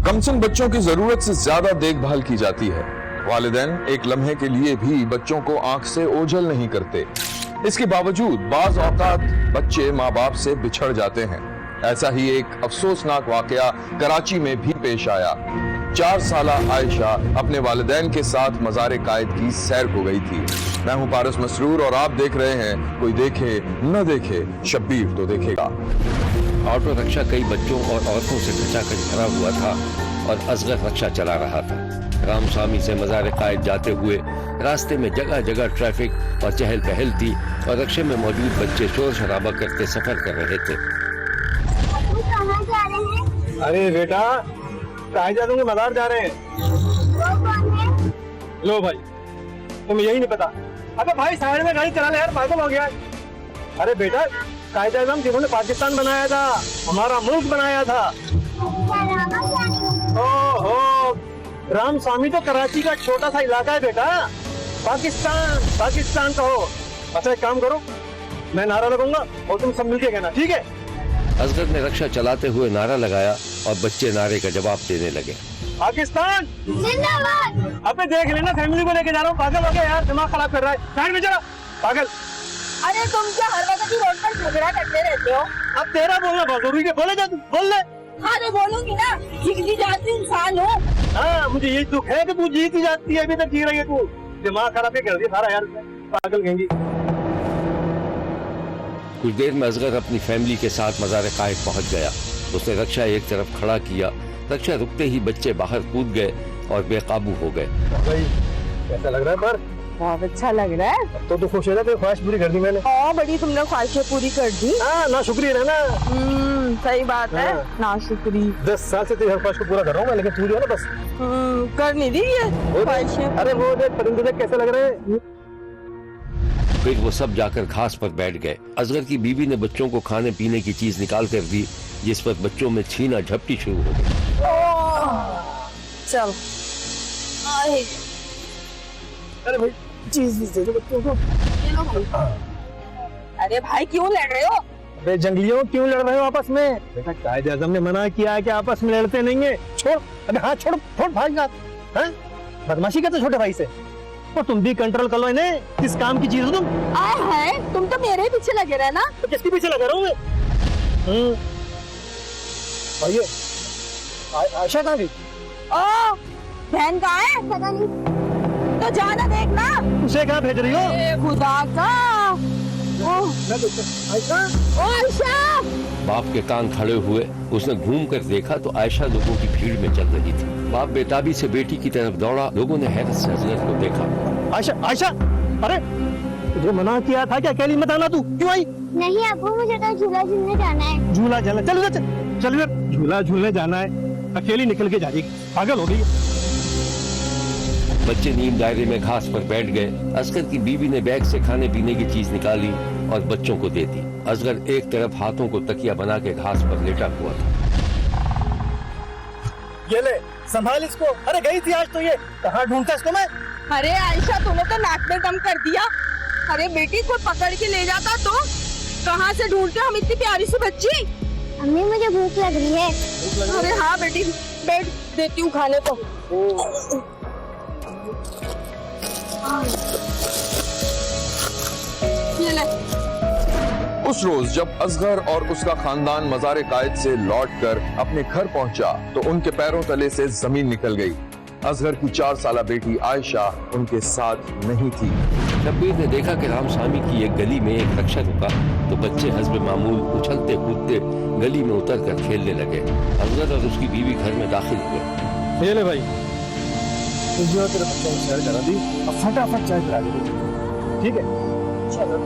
कमसिन बच्चों की जरूरत से ज्यादा देखभाल की जाती है। वालिदैन एक लम्हे के लिए भी बच्चों को आंख से ओझल नहीं करते। इसके बावजूद बाज औकात बच्चे माँ बाप से बिछड़ जाते हैं। ऐसा ही एक अफसोसनाक वाकया कराची में भी पेश आया। 4 साला आयशा अपने वालिदैन के साथ मज़ार कायद की सैर को गई थी। मैं हूं पारस मसरूर और आप देख रहे हैं कोई देखे न देखे, शब्बीर तो देखेगा। ऑटो रिक्शा कई बच्चों और औरतों से खचाखच भरा हुआ था और असगर रिक्शा चला रहा था। रामस्वामी से मज़ार कायद जाते हुए रास्ते में जगह जगह ट्रैफिक और चहल पहल थी और रिक्शे में मौजूद बच्चे शोर शराबा करके सफर कर रहे थे। कहाँ जा रहे हैं? अरे बेटा, कायद मज़ार जा रहे हैं। वो कौन है? लो भाई, तुम्हें यही नहीं पता? अबे भाई साइड में गाड़ी चला ले यार, पागल हो गया। अरे बेटा, कायद आज़म जिन्होंने पाकिस्तान बनाया था, हमारा मुल्क बनाया था। ओहो, रामस्वामी तो कराची का छोटा सा इलाका है बेटा। पाकिस्तान पाकिस्तान कहो। अच्छा एक काम करो, मैं नारा लगाऊंगा और तुम सब मिलके कहना, ठीक है? असगर ने रिक्शा चलाते हुए नारा लगाया और बच्चे नारे का जवाब देने लगे। पाकिस्तान जिंदाबाद। अबे देख लेना, फैमिली को लेके जा रहा हूँ। पागल हो गया यार, दिमाग खराब कर रहा है। साइड में चला पागल। अरे तुम क्या हर वक्त ही रोड पर झगड़ा करते रहते हो? अब तेरा बोलना बहुत जरूरी है, बोले जा तू, बोल ले। अरे बोलूंगी ना, जीती जाती इंसान हो। हाँ, मुझे यही दुख है कि तू जीती जाती है, अभी तक जी रही है तू। दिमाग खराब कर दिया सारा यार, पागल कहेंगी। कुछ देर में असगर अपनी फैमिली के साथ मज़ार कायद पहुंच गया। उसने रिक्शा एक तरफ खड़ा किया। रिक्शा रुकते ही बच्चे बाहर कूद गए और बेकाबू हो गए। भाई कैसा लग रहा है? पर बहुत अच्छा लग रहा है। तो खुश है ना? तेरी ख्वाहिश पूरी कर दी मैंने। हाँ, बड़ी तुमने ख्वाहिशें पूरी कर दी। हाँ ना, शुक्रिया है ना। सही बात है। हाँ। ना शुक्री। 10 साल से तेरी हर ख्वाहिश को पूरा कर रहा हूँ मैं, लेकिन तू जो है ना बस कर नहीं दी ये ख्वाहिशें। अरे वो देख परिंदे देख कैसे लग रहे हैं। फिर वो सब जाकर घास पर बैठ गए। असगर की बीवी ने बच्चों को खाने पीने की चीज निकाल कर दी, जिस पर बच्चों में छीना झपटी शुरू हो गई। चल अरे भाई चीज दे दो बच्चों को। अरे भाई क्यों लड़ रहे हो? अबे जंगलियों, क्यों लड़ रहे हो आपस में? बेटा कायद आज़म ने मना किया है कि आपस में लड़ते नहीं है। छोड़, अबे हाथ छोड़, छोड़ भाई हाथ। हैं? बदमाशी करते छोटे भाई से। तो तुम भी कंट्रोल कर लो इन्हें। किस काम की चीज हो तुम? आए है, तुम तो मेरे पीछे लगे रहे ना। तो किसके पीछे लगा रहा हूँ मैं? भाई आयशा कहाँ गई? ओ बहन कहाँ है? पता नहीं। तो जाना देखना। उसे कहाँ भेज रही हो? ए खुदा का। आयशा, ओ आयशा। बाप के कान खड़े हुए। उसने घूम कर देखा तो आयशा लोगों की भीड़ में चल रही थी। बाप बेताबी से बेटी की तरफ दौड़ा। लोगों ने हैरत से असगर को देखा। आयशा, आयशा, अरे तुझे मना किया था कि अकेली मत आना। तू क्यों आई? नहीं अबू, मुझे तो झूला झूलने जाना है। झूला झूलने? चल उधर चल, चल उधर। झूला झूलने जाना है, अकेली निकल के जाएगी। पागल हो गई। बच्चे नींद दायरे में घास पर बैठ गए। असगर की बीवी ने बैग से खाने पीने की चीज निकाली और बच्चों को दे दी। असगर एक तरफ हाथों को तकिया बना के घास पर लेटा हुआ था। ये ले, संभाल इसको। अरे गई थी आज तो ये, कहाँ ढूंढता इसको मैं? अरे आयशा, तूने तो नाक में दम कर दिया। अरे बेटी को पकड़ के ले जाता तो कहाँ से ढूंढते हम इतनी प्यारी सी बच्ची। अम्मी मुझे भूख लग रही है। अरे हाँ बेटी, बैठ, देती हूँ खाने को। ये ले। उस रोज जब असगर और उसका खानदान मज़ार कायद से लौटकर अपने घर पहुंचा तो उनके पैरों तले से जमीन निकल गई। असगर की 4 साला बेटी आयशा उनके साथ नहीं थी। शब्बीर ने देखा कि रामस्वामी की एक गली में एक रिक्शा रुका तो बच्चे हस्ब मामूल उछलते कूदते गली में उतर कर खेलने लगे। असगर और उसकी बीवी घर में दाखिल हुए। ये ले भाई, तुझे तेरे बच्चों को सैर करा दी, अब फटाफट चाय पिला दे, ठीक है? चलो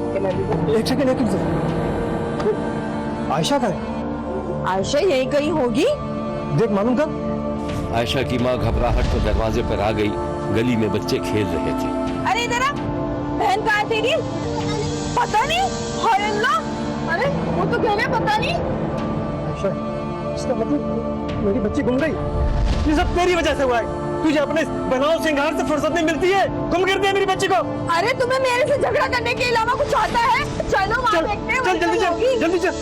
एक सेकंड, एक सेकंड। आयशा कहाँ है? आयशा यही कहीं होगी। देख मालूम कर। आयशा की माँ घबराहट में दरवाजे पर आ गई। गली में बच्चे खेल रहे थे। अरे इधर आ, बहन कहाँ है तेरी? पता नहीं। हाय अल्लाह, अरे वो तो कह रहे पता नहीं। आयशा, इसका मतलब मेरी बच्ची गुम गई। ये सब तेरी वजह से हुआ है। तुझे अपने बनाओ सिंगार से फुर्सत नहीं मिलती है, गुम कर दिया मेरी बच्ची को। अरे तुम्हें मेरे से झगड़ा करने के अलावा कुछ आता है? चलो वहाँ देखते हैं। चल जल्दी चल, जल्दी चल।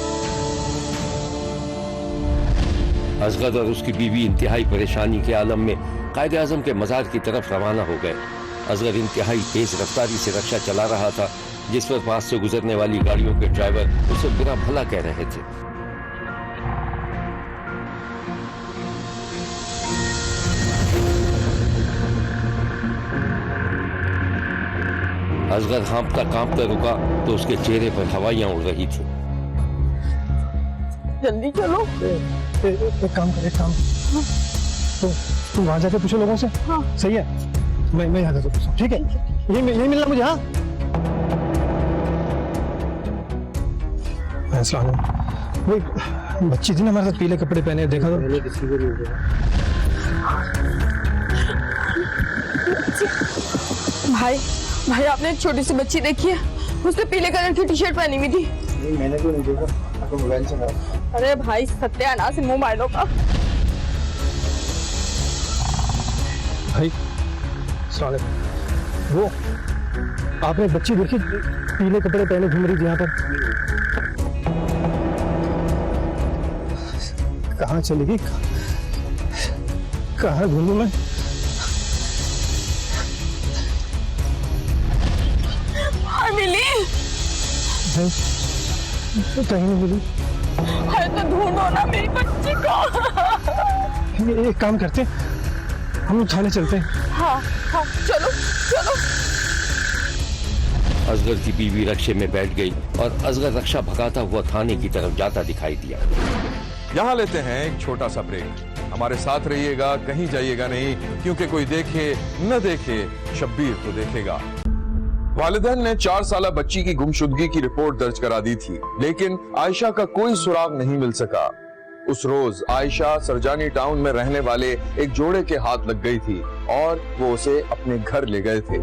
असगर और उसकी बीवी इंतहाई परेशानी के आलम में कायदे आजम के मजार की तरफ रवाना हो गए। असगर इंतहाई तेज रफ्तारी से रक्षा चला रहा था, जिस पर पास से गुजरने वाली गाड़ियों के ड्राइवर उसे बुरा भला कह रहे थे। असगर कांपता रुका तो उसके चेहरे पर हवाइयां उड़ रही थी। जल्दी चलो। एक काम कर, तो तुम वहां जाके पूछो लोगों से। हाँ। सही है, मैं यहाँ जाके पूछूं, ठीक है? यही मिलना मुझे। हाँ, अस्सलाम वालेकुम। वो बच्ची थी ना हमारे साथ, पीले कपड़े पहने, देखा तो मैंने किसी को नहीं देखा। भाई आपने एक छोटी सी बच्ची देखी है? उसने पीले कलर की टी शर्ट पहनी हुई थी। नहीं, मैंने तो नहीं देखा, आपको मोबाइल से कहा। अरे भाई सत्यानाश है मोबाइलों का। भाई अस्सलाम वालेकुम। वो आपने बच्ची देखी पीले कपड़े पहने घूम रही थी यहाँ पर? कहाँ चली गई, कहाँ घूमूं मैं? मिली? कहीं नहीं मिली। अरे तो ढूंढो ना मेरी बच्ची को। एक काम करते, हम लोग थाने चलते हैं। हाँ चलो। असगर की बीवी रक्षे में बैठ गई और असगर रक्षा भगाता हुआ थाने की तरफ जाता दिखाई दिया। यहाँ लेते हैं एक छोटा सा ब्रेक। हमारे साथ रहिएगा, कहीं जाइएगा नहीं, क्योंकि कोई देखे न देखे शब्बीर तो देखेगा। वालिदैन ने 4 साला बच्ची की गुमशुदगी की रिपोर्ट दर्ज करा दी थी, लेकिन आयशा का कोई सुराग नहीं मिल सका। उस रोज आयशा सरजानी टाउन में रहने वाले एक जोड़े के हाथ लग गई थी और वो उसे अपने घर ले गए थे।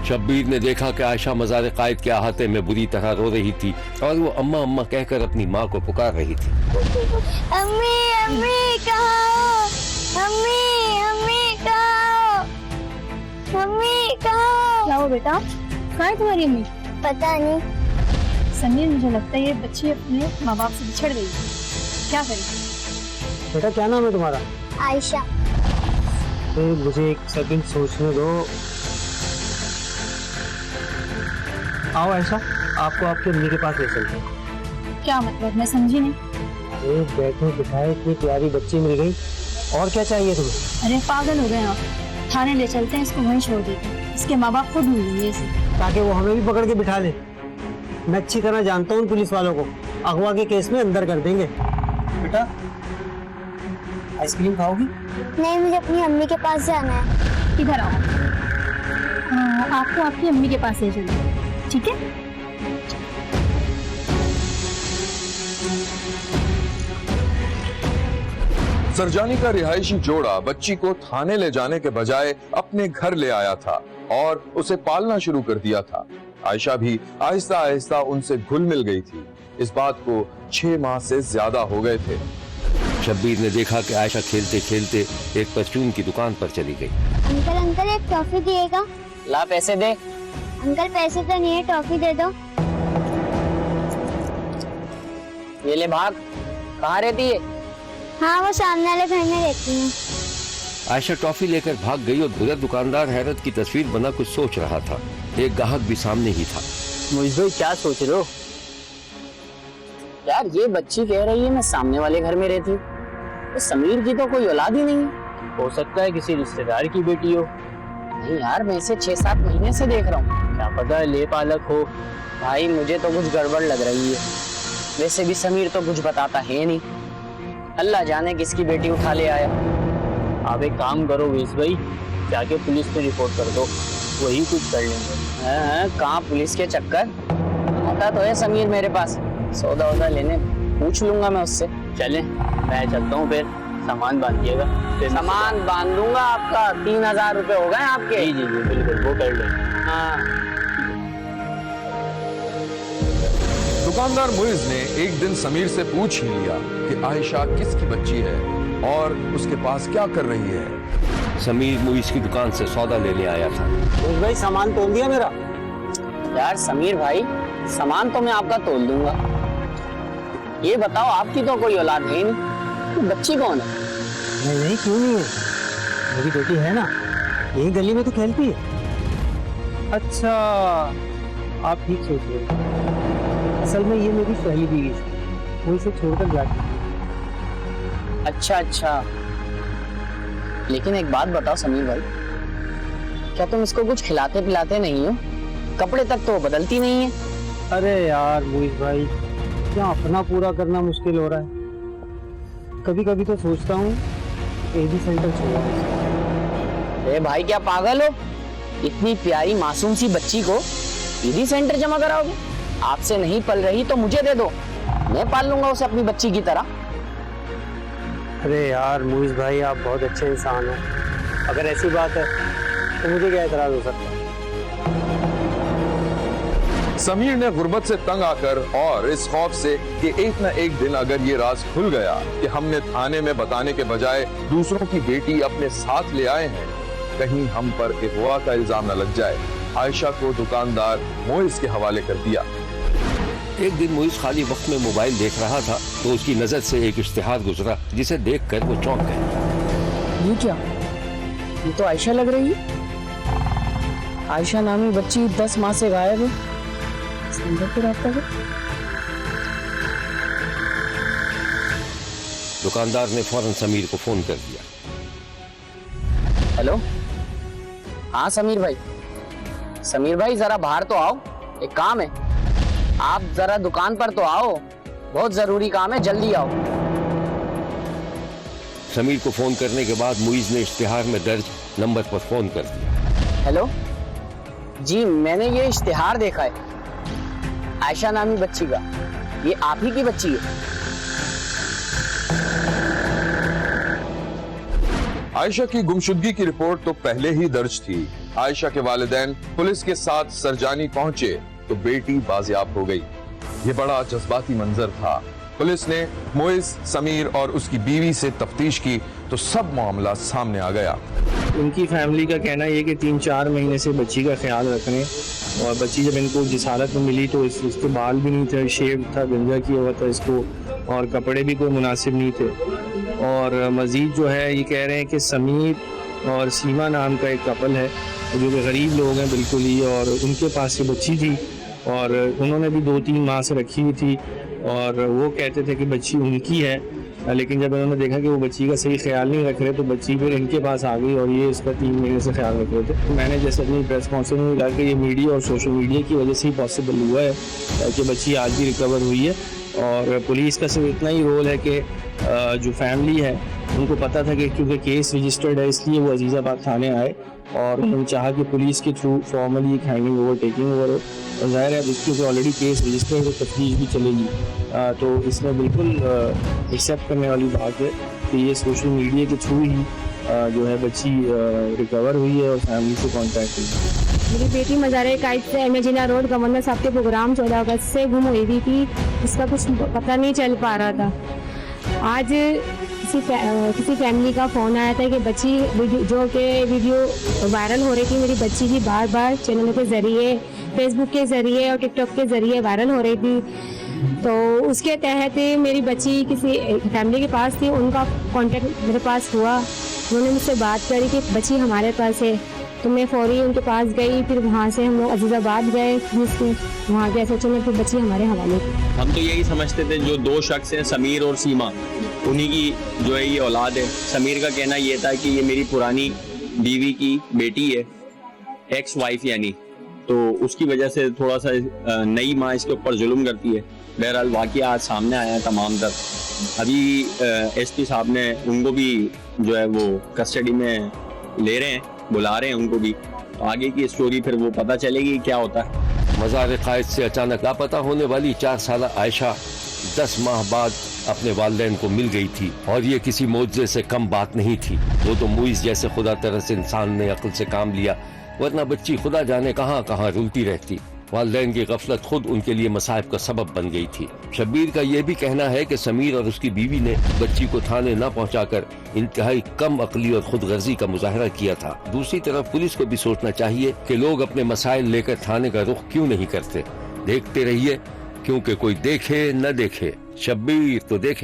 शब्बीर ने देखा कि आयशा मज़ार कायद के अहाते में बुरी तरह रो रही थी और वो अम्मा अम्मा कहकर अपनी माँ को पुकार रही थी। अम्मी अम्मी कहाँ? अम्मी कहाँ? मम्मी कहाँ? क्या हो बेटा, कहाँ है तुम्हारी अम्मी? पता नहीं। समीर, मुझे लगता है ये बच्ची अपने माँ बाप से बिछड़ गई है। क्या करें? बेटा क्या नाम है तुम्हारा? आयशा। मुझे एक सेकंड सोचने दो। आओ ऐसा, आपको आपके अम्मी के पास ले चलते हैं। क्या मतलब, मैं समझी नहीं। एक बैठे बिठाए इतनी प्यारी बच्ची मिल गई, और क्या चाहिए तुम्हें? अरे पागल हो गए आप, थाने ले चलते हैं, इसको वहीं छोड़ देते हैं। इसके माँ बाप खुद ढूंढेंगे इसे, ताकि वो हमें भी पकड़ के बिठा ले। मैं अच्छी तरह जानता हूँ पुलिस वालों को, अगवा के केस में अंदर कर देंगे। बेटा आइसक्रीम खाओगी? नहीं, मुझे अपनी अम्मी के पास जाना है। इधर आओ। आपको आपकी अम्मी के पास ले चलेंगे, ठीक है? सरजानी का रिहायशी जोड़ा बच्ची को थाने ले जाने के बजाय अपने घर ले आया था और उसे पालना शुरू कर दिया था। आयशा भी आहिस्ता आहिस्ता उनसे घुल मिल गई थी। इस बात को 6 माह से ज्यादा हो गए थे। शब्बीर ने देखा कि आयशा खेलते खेलते एक परचून की दुकान पर चली गई। अंकल एक टॉफी दिएगा? ला पैसे दे। अंकल पैसे तो नहीं है, टॉफी दे दो। ये ले भाग। कहाँ रहती है? हाँ, वो सामने वाले घर में रहती है। आयशा टॉफी लेकर भाग गई और बुरा दुकानदार हैरत की तस्वीर बना कुछ सोच रहा था। एक ग्राहक भी सामने ही था। मुझे भाई क्या सोच रहे हो यार? ये बच्ची कह रही है मैं सामने वाले घर में रहती हूँ, तो समीर की तो कोई औलाद ही नहीं है। हो सकता है किसी रिश्तेदार की बेटी हो। नहीं यार, मैं इसे 6-7 महीने से देख रहा हूँ, क्या पता है ले पालक हो। भाई मुझे तो कुछ गड़बड़ लग रही है। वैसे भी समीर तो कुछ बताता है नहीं, अल्लाह जाने किसकी बेटी उठा ले आया। आप एक काम करो वेश भाई, जाके पुलिस पे रिपोर्ट कर दो, वही कुछ कर लेंगे। कहाँ पुलिस के चक्कर, आता तो है समीर मेरे पास, सौदा वौदा लेने पूछ लूंगा मैं उससे। चले मैं चलता हूँ, फिर सामान बांधिएगा। सामान बांध दूंगा आपका। 3000 रुपए हो गए आपके? जी जी जी बिल्कुल, वो कर लेंगे। हाँ। दुकानदार मुइज ने एक दिन समीर से पूछ ही लिया कि आयशा किसकी बच्ची है और उसके पास क्या कर रही है। समीर मुइज की दुकान से सौदा लेने आया था। भाई सामान तोल दिया मेरा? यार समीर भाई, सामान तो मैं आपका तोल दूंगा। ये बताओ, आपकी तो कोई औलाद है नहीं, ये बच्ची कौन है? नहीं नहीं, क्यों नहीं है, मेरी बेटी है ना, यही गली में तो खेलती है। अच्छा, आप ठीक सोच रहे हो। असल में ये मेरी पहली बीवी थी, वो इसे छोड़कर जाती थी। अच्छा अच्छा, लेकिन एक बात बताओ समीर भाई, क्या तुम इसको कुछ खिलाते पिलाते नहीं हो? कपड़े तक तो बदलती नहीं है। अरे यार मोहित भाई, क्या अपना पूरा करना मुश्किल हो रहा है। कभी कभी तो सोचता हूँ एबी सेंटर छोड़ा दूं। अरे भाई क्या पागल हो? इतनी प्यारी मासूम सी बच्ची को एबी सेंटर जमा कराओगे? आपसे नहीं पल रही तो मुझे दे दो, मैं पाल लूंगा उसे अपनी बच्ची की तरह। अरे यार मोहित भाई, आप बहुत अच्छे इंसान हो। अगर ऐसी बात है तो मुझे क्या एतराज हो सकता है। समीर ने गुर्बत से तंग आकर और इस खौफ से कि एक न एक दिन अगर ये राज खुल गया कि हमने थाने में बताने के बजाय दूसरों की बेटी अपने साथ ले आए हैं, कहीं हम पर अगवा का इल्जाम न लग जाए, आयशा को दुकानदार मोइज के हवाले कर दिया। एक दिन मोइज खाली वक्त में मोबाइल देख रहा था तो उसकी नजर से एक इश्तिहार गुजरा जिसे देखकर वो चौंक गया। ये क्या? ये तो आयशा लग रही है। आयशा नामी बच्ची 10 माह से गायब है। दुकानदार ने फौरन समीर को फोन कर दिया। हेलो, हाँ समीर भाई। समीर भाई जरा बाहर तो आओ, एक काम है। आप जरा दुकान पर तो आओ, बहुत जरूरी काम है, जल्दी आओ। समीर को फोन करने के बाद मुइज ने इश्तिहार में दर्ज नंबर पर फोन कर दिया। हेलो जी, मैंने ये इश्तिहार देखा है आयशा नामी बच्ची का। ये आप ही की बच्ची है? आयशा की गुमशुदगी की रिपोर्ट तो पहले ही दर्ज थी। आयशा के वालिदैन पुलिस के साथ सरजानी पहुंचे तो बेटी बाजियाब हो गई। ये बड़ा जज्बाती मंजर था। पुलिस ने मोइज, समीर और उसकी बीवी से तफ्तीश की तो सब मामला सामने आ गया। उनकी फैमिली का कहना ये कि 3-4 महीने से बच्ची का ख्याल रख रहे हैं, और बच्ची जब इनको जिस हालत में मिली तो इसके बाल भी नहीं थे, शेव था, गंजा किया हुआ था इसको, और कपड़े भी कोई मुनासिब नहीं थे। और मज़ीद जो है ये कह रहे हैं कि समीर और सीमा नाम का एक कपल है जो कि गरीब लोग हैं बिल्कुल ही, और उनके पास ये बच्ची थी और उन्होंने भी 2-3 माह से रखी हुई थी, और वो कहते थे कि बच्ची उनकी है, लेकिन जब उन्होंने देखा कि वो बच्ची का सही ख्याल नहीं रख रहे तो बच्ची फिर इनके पास आ गई और ये इसका 3 महीने से ख्याल रख रहे थे। तो मैंने जैसे अपनी प्रेस कॉन्फ्रेंस में कहा कि ये मीडिया और सोशल मीडिया की वजह से ही पॉसिबल हुआ है कि बच्ची आज भी रिकवर हुई है। और पुलिस का सिर्फ इतना ही रोल है कि जो फैमिली है उनको पता था कि क्योंकि केस रजिस्टर्ड है इसलिए वो अजीज़ाबाद थाने आए और उन्होंने चाहा कि पुलिस के थ्रू फॉर्मली एक हैंगिंग ओवर, टेकिंग ओवर हो। और ज़ाहिर है जिसके ऑलरेडी केस रजिस्टर्ड है तो तफ्तीश भी चलेगी, तो इसमें बिल्कुल एक्सेप्ट करने वाली बात है कि ये सोशल मीडिया के थ्रू ही जो है बच्ची रिकवर हुई है और फैमिली से कॉन्टैक्ट हुई। मेरी बेटी मज़ार कायद से एमेजिना रोड गवर्नर साहब के प्रोग्राम 14 अगस्त से गुम हुई हुई थी, इसका कुछ पता नहीं चल पा रहा था। आज किसी फैमिली का फ़ोन आया था कि बच्ची जो कि वीडियो वायरल हो रही थी मेरी बच्ची की, बार बार चैनल के ज़रिए, फेसबुक के ज़रिए और टिकटॉक के ज़रिए वायरल हो रही थी। तो उसके तहत मेरी बच्ची किसी फैमिली के पास थी, उनका कांटेक्ट मेरे पास हुआ, उन्होंने मुझसे बात करी कि बच्ची हमारे पास है, तो मैं फौरी उनके पास गई। फिर वहाँ से हम लोग अजीज़ाबाद गए, वहाँ के SHO में फिर बच्ची हमारे हवाले थी। हम तो यही समझते थे जो 2 शख्स हैं समीर और सीमा, उन्हीं की जो है ये औलाद है। समीर का कहना ये था कि ये मेरी पुरानी बीवी की बेटी है, एक्स वाइफ यानी, तो उसकी वजह से थोड़ा सा नई माँ इसके ऊपर जुल्म करती है। बहरहाल वाक़या आज सामने आया तमाम तर। अभी SP साहब ने उनको भी जो है वो कस्टडी में ले रहे हैं, बुला रहे हैं उनको भी। आगे की स्टोरी फिर वो पता चलेगी क्या होता है। मज़ार कायद से अचानक लापता होने वाली 4 साला आयशा 10 माह बाद अपने वालिदैन को मिल गई थी, और ये किसी मौजज़े से कम बात नहीं थी। वो तो मुइज़ जैसे खुदा तरस इंसान ने अक्ल से काम लिया, वरना बच्ची खुदा जाने कहाँ कहाँ रुलती रहती। वालिदैन की गफलत खुद उनके लिए मसाइब का सबब बन गई थी। शब्बीर का ये भी कहना है कि समीर और उसकी बीवी ने बच्ची को थाने न पहुंचाकर इंतहाई कम अकली और खुदगर्जी का मुजाहरा किया था। दूसरी तरफ पुलिस को भी सोचना चाहिए कि लोग अपने मसाइल लेकर थाने का रुख क्यों नहीं करते। देखते रहिए, क्योंकि कोई देखे न देखे, शब्बीर तो देखे।